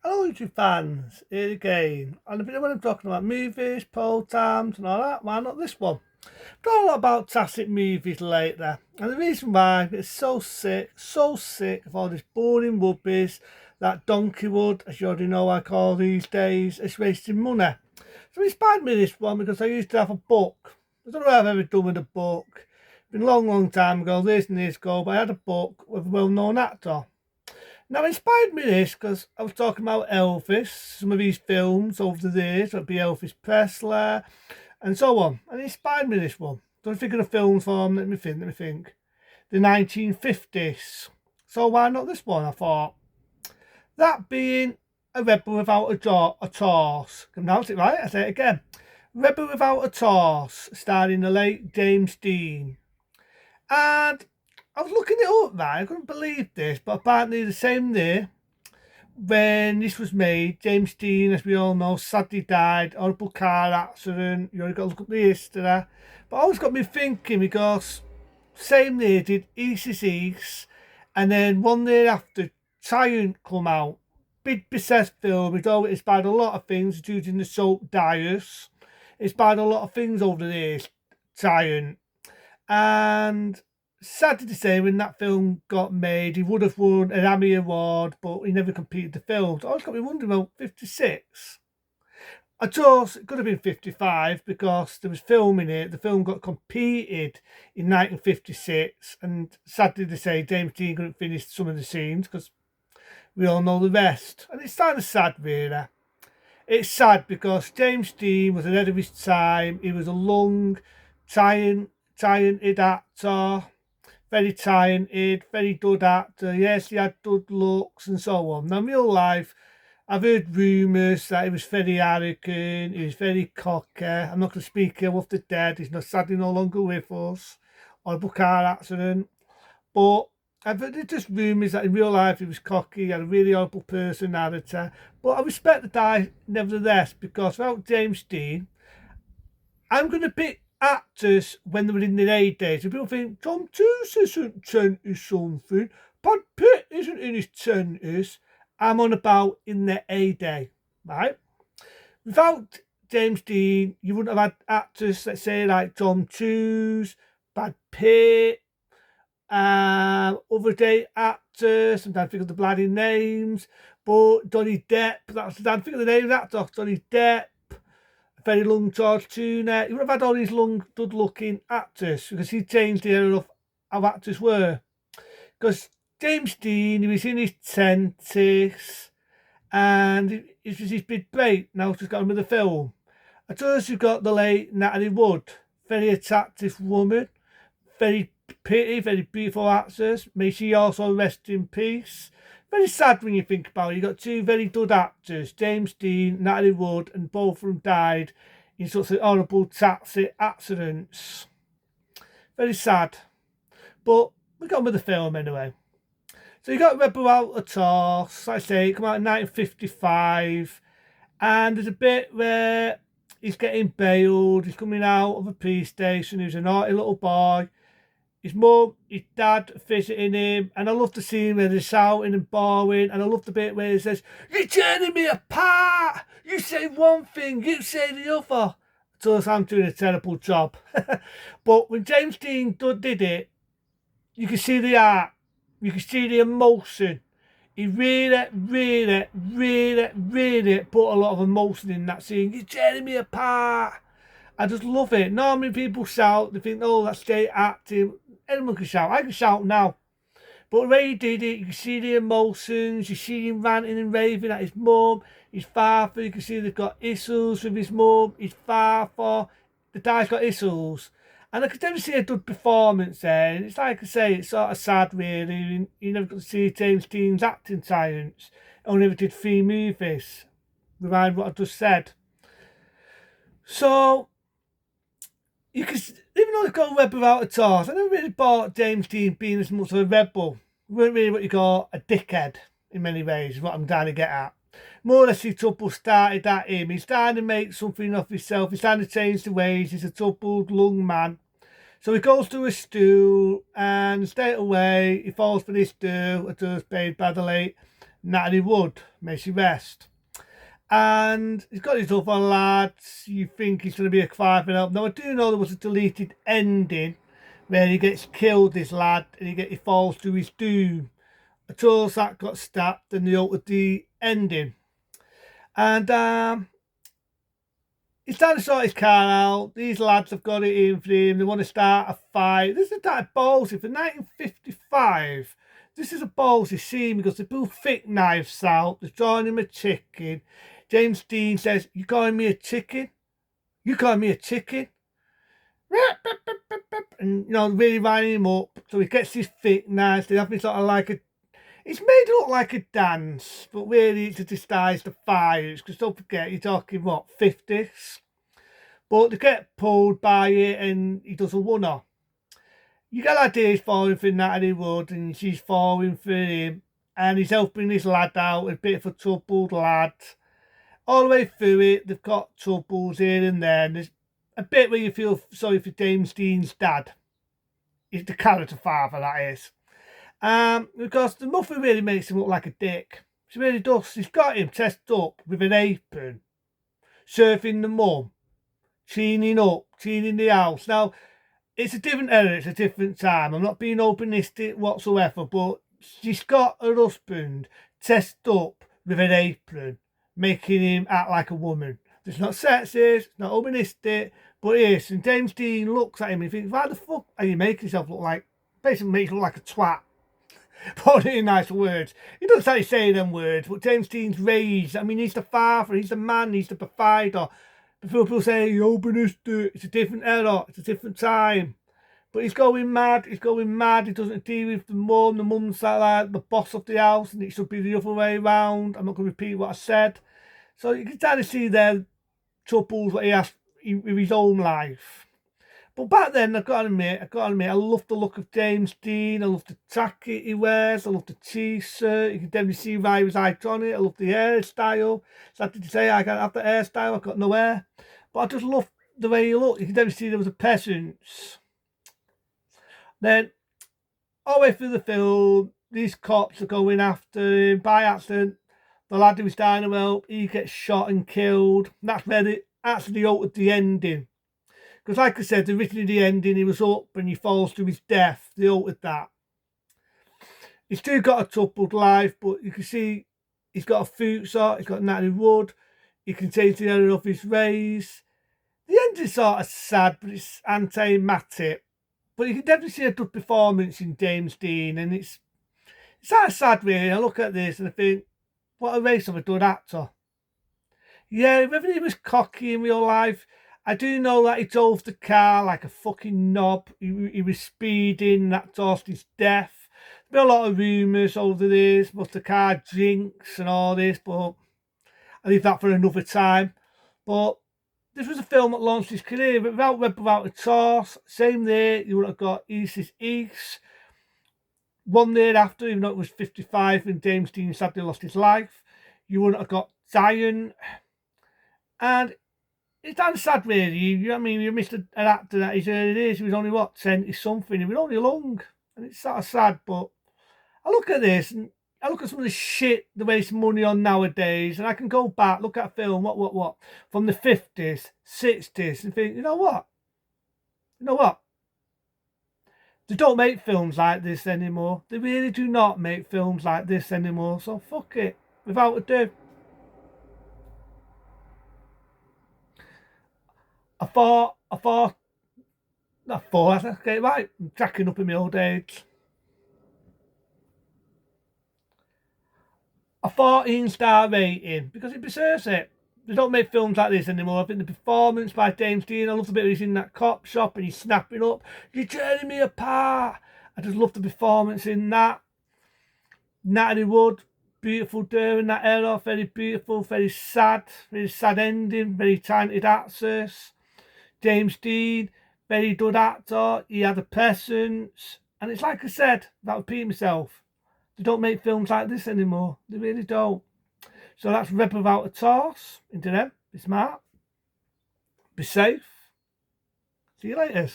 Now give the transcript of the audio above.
Hello, YouTube fans, here again. And when I'm talking about movies, poll times, and all that, why not this one? I've done a lot about classic movies lately, and the reason why is so sick of all this boring rubbish that Donkeywood, as you already know, I call these days, is wasting money. So it inspired me this one because I used to have a book. I don't know what I've ever done with a book. It's been a long, long time ago, years and years ago, but I had a book with a well-known actor. Now, it inspired me this because I was talking about Elvis, some of his films over the years, that'd be Elvis Presley, and so on. And it inspired me this one. Don't think of the film form, let me think. The 1950s. So why not this one, I thought. That being a rebel without a torse. Can pronounce it right, I say it again. Rebel without a torse, starring the late James Dean. And I was looking it up, right? I couldn't believe this, but apparently the same day when this was made, James Dean, as we all know, sadly died. Horrible car accident. You only got to look at the history. But always got me thinking because same year did East East, and then one year after, Giant come out. Big possessed film. It inspired a lot of things, including the soap Dias. It inspired a lot of things over the years, Giant. And sad to say, when that film got made, he would have won an Emmy Award, but he never completed the film. So I was got me wondering about 56. I chose it could have been 55 because there was film in it. The film got completed in 1956, and sadly to say, James Dean couldn't finish some of the scenes because we all know the rest. And it's kind of sad, really. It's sad because James Dean was ahead of his time. He was a talented actor, very talented, very good actor. Yes, he had good looks and so on. Now, in real life, I've heard rumours that he was very arrogant, he was very cocky. I'm not going to speak ill of the dead. He's not sadly no longer with us. Horrible car accident. But I've heard just rumours that in real life he was cocky, he had a really horrible personality. But I respect the guy nevertheless because without James Dean, I'm going to pick actors when they were in their heydays. If people think Tom Cruise isn't 20 something, Brad Pitt isn't in his 20s, I'm on about in their heyday, right? Without James Dean, you wouldn't have had actors, let's say, like Tom Cruise, Brad Pitt, other day actors, sometimes think of the bloody names, but Johnny Depp, that's I think of the name of that actor, Johnny Depp, very long George Clooney. You would have had all these long, good-looking actors because he changed the era of how actors were. Because James Dean, he was in his 20s and it was his big break. Now he's got another film. I suppose you've got the late Natalie Wood, very attractive woman, very pretty, very beautiful actress. May she also rest in peace. Very sad when you think about it. You got two very good actors, James Dean, Natalie Wood, and both of them died in such horrible taxi accidents. Very sad. But we got on with the film anyway. So you got Rebel Out of Toss, like I say, it came out in 1955. And there's a bit where he's getting bailed, he's coming out of a police station, he's a naughty little boy. His mum, his dad visiting him, and I love the scene where they're shouting and bawling, and I love the bit where he says, "You're tearing me apart! You say one thing, you say the other." So I'm doing a terrible job. But when James Dean did it, you can see the art, you can see the emotion. He really put a lot of emotion in that scene. You're tearing me apart. I just love it. Normally people shout, they think, oh, that's stage acting. Anyone can shout. I can shout now. But the way he did it, you can see the emotions, you see him ranting and raving at his mum, his father, you can see they've got issues with his mum, his father, the guy's got issues. And I could never see a good performance there. And it's like I say, it's sort of sad really. You never got to see James Dean's acting talents. Only ever did 3 movies. Remind what I just said. So you can, even though he's got a rebel without a toss, I never really bought James Dean being as much of a rebel. He weren't really what you call a dickhead in many ways, is what I'm trying to get at. More or less, he trouble started at him. He's trying to make something of himself. He's trying to change the ways. He's a troubled, young man. So he goes to a stool and straight away he falls for this stool, a stool paid by the late Natalie Wood, may she rest. And he's got his other lads. You think he's going to be a five and up. Now, I do know there was a deleted ending where he gets killed, this lad, and he falls to his doom. A that got stabbed and they altered the ending. And he's trying to sort his car out. These lads have got it in for him. They want to start a fight. This is a type of ballsy for 1955. This is a ballsy scene because they pull thick knives out. They're drawing him a chicken. James Dean says, "You calling me a chicken? You calling me a chicken?" And, really winding him up. So he gets his thick knives. They have me sort of like a... It's made it look like a dance, but really it's a disguise to fires. Because don't forget, you're talking, what, 50s? But they get pulled by it and he does a one-off. You get idea he's falling for Natalie Wood and she's falling for him. And he's helping this lad out, a bit of a troubled lad. All the way through it, they've got troubles here and there. And there's a bit where you feel sorry for James Dean's dad. He's the character father, that is. Because the muffin really makes him look like a dick. She really does. She's got him tested up with an apron, surfing the mum, cleaning the house. Now, it's a different era, it's a different time. I'm not being openistic whatsoever, but she's got her husband tested up with an apron, making him act like a woman. It's not sexist, it's not openistic, but it is. And James Dean looks at him and thinks, why the fuck are you making yourself look like, basically makes you look like a twat. Put it in nice words. He doesn't actually say them words, but James Dean's raised. I mean, he's the father, he's the man, he's the provider. Before people say, openistic, it's a different era, it's a different time. But he's going mad, he doesn't deal with the mum's like the boss of the house, and it should be the other way around. I'm not going to repeat what I said. So you can kind of see their troubles what he has with his own life. But back then, I've got to admit, I love the look of James Dean. I love the jacket he wears. I love the t-shirt. You can definitely see why he was iconic. I love the hairstyle. Sad to say, I can't have the hairstyle. I've got no hair. But I just love the way he looked. You can definitely see there was a presence. Then, all the way through the film, these cops are going after him by accident. The lad who was dying of help, he gets shot and killed. And that's where they actually altered the ending. Because like I said, originally the ending, he was up and he falls to his death. They altered that. He's still got a troubled life, but you can see he's got a future, he's got Natalie Wood, he can change the area of his race. The ending's sort of sad, but it's anti-matic. But you can definitely see a good performance in James Dean, and it's sort of sad really. I look at this and I think, what a race of a good actor. Yeah, whether he was cocky in real life, I do know that he drove the car like a fucking knob. He was speeding, that caused his death. There's been a lot of rumours over this, but the car drinks and all this, but I'll leave that for another time. But this was a film that launched his career, but without a toss. Same there, you would have got East East. 1 year after, even though it was 55 and James Dean sadly lost his life, you wouldn't have got Zion. And it's kind of sad, really. You know what I mean? You missed an actor that his early days. He was only, 20 something? He was only young. And it's sort of sad, but I look at this and I look at some of the shit they waste money on nowadays, and I can go back, look at a film, from the 50s, 60s, and think, you know what? They don't make films like this anymore. They really do not make films like this anymore. So fuck it. Without ado. I thought, I get it right. I'm tracking up in my old age. A 14-star rating because it deserves it. They don't make films like this anymore. I think the performance by James Dean, I love the bit where he's in that cop shop and he's snapping up. You're tearing me apart. I just love the performance in that. Natalie Wood, beautiful during that era, very beautiful, very sad ending, very talented actress. James Dean, very good actor. He had a presence. And it's like I said, without repeating myself, they don't make films like this anymore. They really don't. So that's Red Without a Toss. Into them. Be smart. Be safe. See you later.